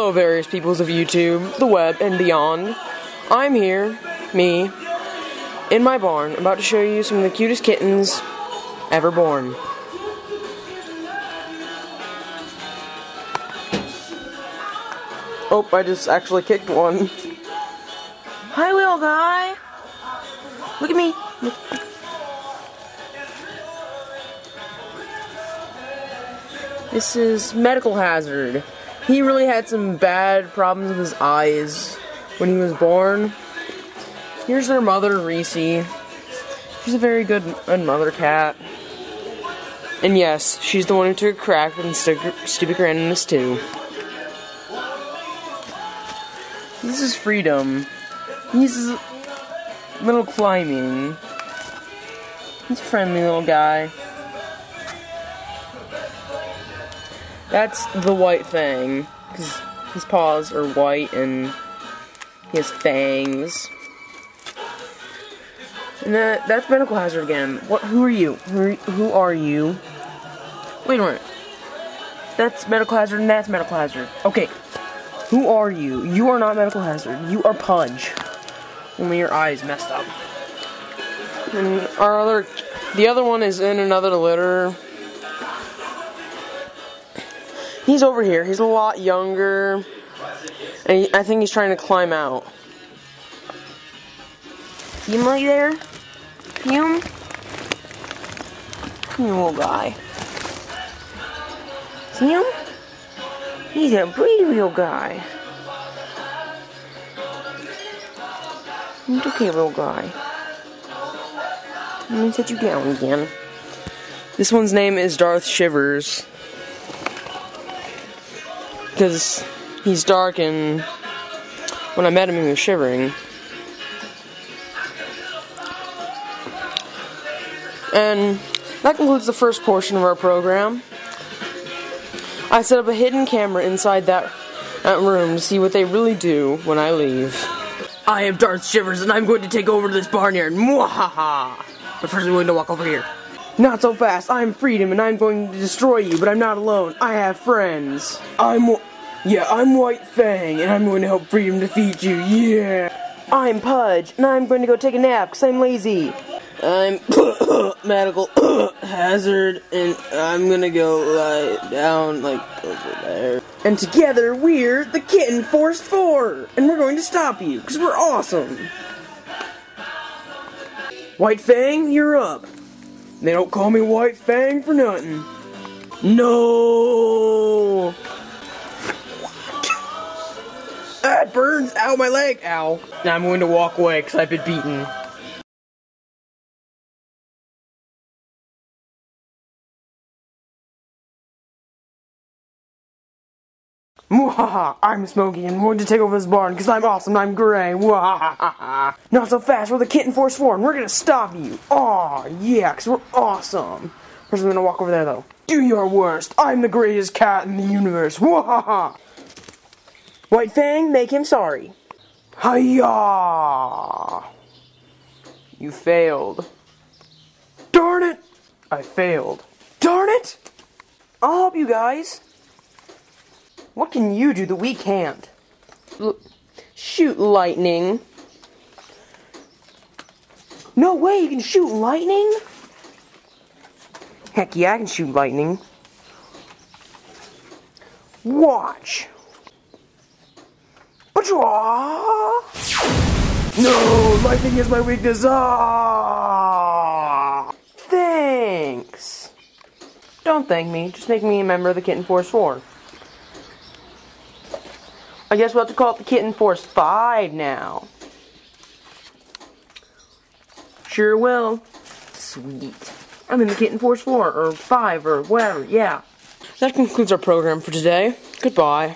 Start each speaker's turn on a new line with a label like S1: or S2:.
S1: Hello, various peoples of YouTube, the web, and beyond. I'm here, me, in my barn, about to show you some of the cutest kittens ever born. Oh, I just actually kicked one. Hi, little guy. Look at me. This is Medical Hazard. He really had some bad problems with his eyes when he was born. Here's their mother, Reese. She's a very good mother cat. And yes, she's the one who took a crack and stupik ran in this too. This is Freedom. He's a little climbing. He's a friendly little guy. That's the white fang, because his paws are white and he has fangs. And that's Medical Hazard again. Who are you? Who are you? Wait a minute. That's Medical Hazard and that's Medical Hazard. Okay. Who are you? You are not Medical Hazard. You are Pudge. Only your eyes messed up. And the other one is in another litter. He's over here. He's a lot younger. And I think he's trying to climb out. See him right there? See him? Little guy. See him? He's a pretty little guy. It's okay, little guy. Let me set you down again. This one's name is Darth Shivers. Because he's dark and when I met him he was shivering. And that concludes the first portion of our program. I set up a hidden camera inside that room to see what they really do when I leave. I am Darth Shivers and I'm going to take over this barnyard. Mwahaha! But first I'm going to walk over here. Not so fast. I'm Freedom and I'm going to destroy you, but I'm not alone. I have friends. I'm White Fang and I'm going to help Freedom defeat you. Yeah! I'm Pudge and I'm going to go take a nap because I'm lazy. I'm Medical Hazard and I'm going to go lie down like over there. And together we're the Kitten Force 4 and we're going to stop you because we're awesome. White Fang, you're up. They don't call me White Fang for nothing. No! Ah, it burns! Ow, my leg! Ow. Now I'm going to walk away because I've been beaten. Mwahaha! I'm Smokey and I'm going to take over this barn because I'm awesome and I'm gray. Mwahaha! Not so fast, we're the Kitten Force 4 and we're gonna stop you! Aw, yeah, because we're awesome! First I'm gonna walk over there though. Do your worst! I'm the greatest cat in the universe! Mwahaha! White Fang, make him sorry. Hiya! You failed. Darn it! I failed. Darn it! I'll help you guys. What can you do that we can't? Shoot lightning. No way, you can shoot lightning? Heck yeah, I can shoot lightning. Watch. No, lightning is my weakness. Ah! Thanks. Don't thank me, just make me a member of the Kitten Force 4. I guess we'll have to call it the Kitten Force 5 now. Sure will. Sweet. I'm in the Kitten Force 4, or 5, or whatever, yeah. That concludes our program for today. Goodbye.